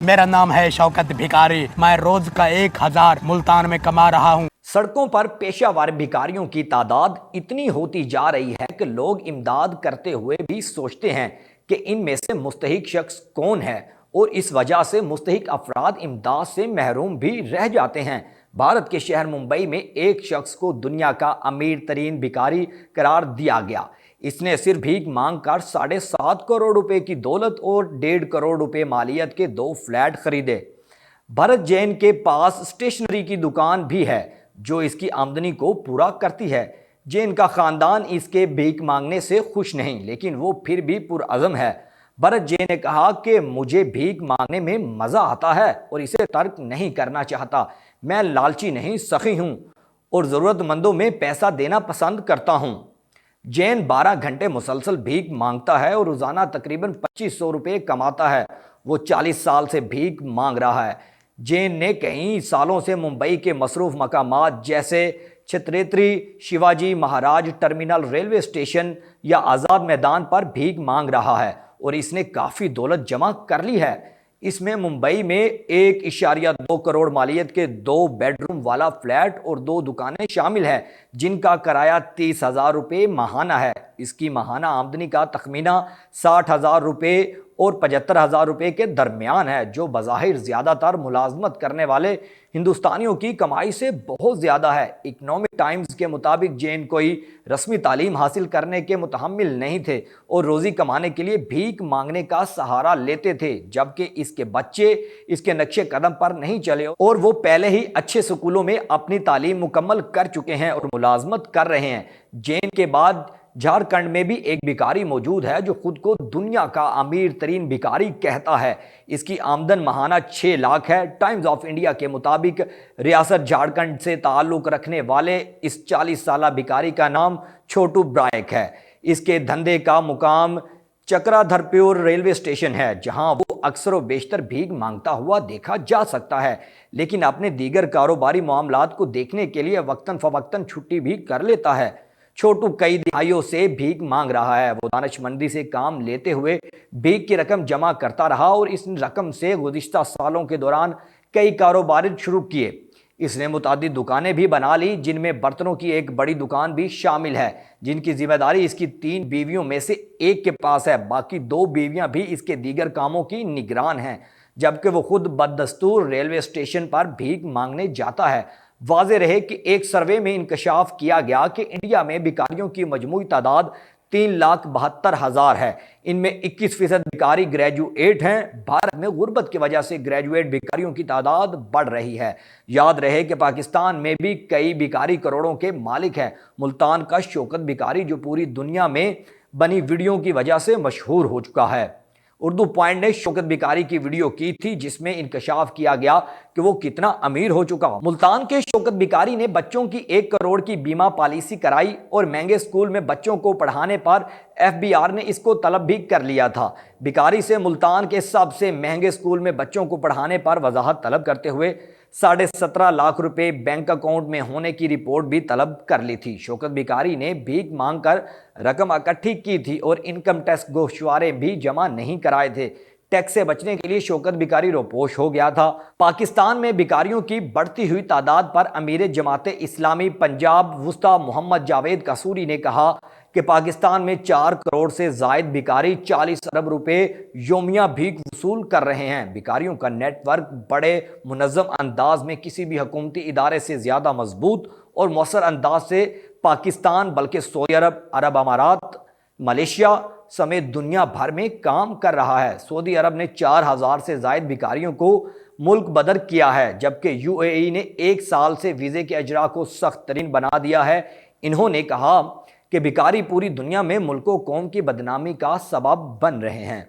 मेरा नाम है शौकत भिखारी। मैं रोज का 1000 मुल्तान में कमा रहा हूँ। सड़कों पर पेशावर भिखारियों की तादाद इतनी होती जा रही है कि लोग इमदाद करते हुए भी सोचते हैं कि इनमें से मुस्तहिक शख्स कौन है, और इस वजह से मुस्तहिक अफराद इमदाद से महरूम भी रह जाते हैं। भारत के शहर मुंबई में एक शख्स को दुनिया का अमीर तरीन भिखारी करार दिया गया। इसने सिर्फ भीख मांग कर 7.5 करोड़ रुपए की दौलत और 1.5 करोड़ रुपए मालियत के 2 फ्लैट खरीदे। भरत जैन के पास स्टेशनरी की दुकान भी है जो इसकी आमदनी को पूरा करती है। जैन का खानदान इसके भीख मांगने से खुश नहीं, लेकिन वो फिर भी पुरअज़म है। भरत जैन ने कहा कि मुझे भीख मांगने में मज़ा आता है और इसे तर्क नहीं करना चाहता। मैं लालची नहीं, सखी हूँ और ज़रूरतमंदों में पैसा देना पसंद करता हूँ। जैन 12 घंटे मुसलसल भीख मांगता है और रोज़ाना तकरीबन 2500 रुपये कमाता है। वो 40 साल से भीख मांग रहा है। जैन ने कई सालों से मुंबई के मसरूफ़ मकामात जैसे छत्रेत्री, Shivaji Maharaj terminal, railway station या आज़ाद मैदान पर भीख मांग रहा है और इसने काफ़ी दौलत जमा कर ली है। इसमें मुंबई में 1.2 करोड़ मालियत के 2 बेडरूम वाला फ्लैट और 2 दुकानें शामिल हैं, जिनका किराया 30,000 रुपये माहाना है। इसकी माहाना आमदनी का तखमीना 60,000 रुपये और 75,000 रुपये के दरमियान है, जो बज़ाहिर ज़्यादातर मुलाजमत करने वाले हिंदुस्तानियों की कमाई से बहुत ज़्यादा है। इकनॉमिक टाइम्स के मुताबिक जैन कोई रस्मी तालीम हासिल करने के मुतहम्मिल नहीं थे और रोज़ी कमाने के लिए भीख मांगने का सहारा लेते थे, जबकि इसके बच्चे इसके नक्शे कदम पर नहीं चले और वो पहले ही अच्छे स्कूलों में अपनी तालीम मुकम्मल कर चुके हैं और मुलाजमत कर रहे हैं। जैन के बाद झारखंड में भी एक भिखारी मौजूद है जो खुद को दुनिया का अमीर तरीन भिखारी कहता है। इसकी आमदन माहाना 6 लाख है। टाइम्स ऑफ इंडिया के मुताबिक रियासत झारखंड से ताल्लुक़ रखने वाले इस 40 साला भिखारी का नाम छोटू ब्रायक है। इसके धंधे का मुकाम चक्राधरपुर रेलवे स्टेशन है, जहां वो अक्सर व बेशतर भीख मांगता हुआ देखा जा सकता है, लेकिन अपने दीगर कारोबारी मामलात को देखने के लिए वक्तन फवक्तन छुट्टी भी कर लेता है। छोटू कई दिहाइयों से भीख मांग रहा है। वो दानिशमंदी से काम लेते हुए भीख की रकम जमा करता रहा और इस रकम से गुज़िश्ता सालों के दौरान कई कारोबार शुरू किए। इसने मुतादिद दुकानें भी बना ली, जिनमें बर्तनों की एक बड़ी दुकान भी शामिल है, जिनकी जिम्मेदारी इसकी 3 बीवियों में से एक के पास है। बाकी 2 बीवियां भी इसके दीगर कामों की निगरान हैं, जबकि वो खुद बददस्तूर रेलवे स्टेशन पर भीख मांगने जाता है। वाज़े रहे कि एक सर्वे में इंकशाफ किया गया कि इंडिया में भिखारियों की मजमूई तादाद 3,72,000 है। इनमें 21% भिखारी ग्रेजुएट हैं। भारत में गुर्बत की वजह से ग्रेजुएट भिखारियों की तादाद बढ़ रही है। याद रहे कि पाकिस्तान में भी कई भिखारी करोड़ों के मालिक हैं। मुल्तान का शौकत भिखारी जो पूरी दुनिया में बनी वीडियो की वजह से मशहूर हो चुका है। उर्दू पॉइंट ने शौकत भिखारी की वीडियो की थी, जिसमें इंकशाफ किया गया कि वो कितना अमीर हो चुका। मुल्तान के शौकत भिखारी ने बच्चों की 1 करोड़ की बीमा पॉलिसी कराई और महंगे स्कूल में बच्चों को पढ़ाने पर FBR ने इसको तलब भी कर लिया था। भिखारी से मुल्तान के सबसे महंगे स्कूल में बच्चों को पढ़ाने पर वजाहत तलब करते हुए 17.5 लाख रुपए बैंक अकाउंट में होने की रिपोर्ट भी तलब कर ली थी। शौकत भिखारी ने भीख मांगकर रकम इकट्ठी की थी और इनकम टैक्स गोशवारे भी जमा नहीं कराए थे। टैक्स से बचने के लिए शौकत भिखारी रोपोश हो गया था। पाकिस्तान में भिखारियों की बढ़ती हुई तादाद पर अमीर जमात इस्लामी पंजाब वुस्ता मोहम्मद जावेद कसूरी ने कहा कि पाकिस्तान में 4 करोड़ से जायद भिखारी 40 अरब रुपए योमिया भीख वसूल कर रहे हैं। भिखारियों का नेटवर्क बड़े मुनज़्ज़म अंदाज में किसी भी हुकूमती इदारे से ज़्यादा मजबूत और मौसर अंदाज से पाकिस्तान बल्कि सऊदी अरब, अरब अमारात, मलेशिया समेत दुनिया भर में काम कर रहा है। सऊदी अरब ने 4,000 से जायद भिखारियों को मुल्क बदर किया है, जबकि UAE ने 1 साल से वीज़े के अजरा को सख्त तरीन बना दिया है। इन्होंने कहा कि भिखारी पूरी दुनिया में मुल्क व कौम की बदनामी का सबब बन रहे हैं।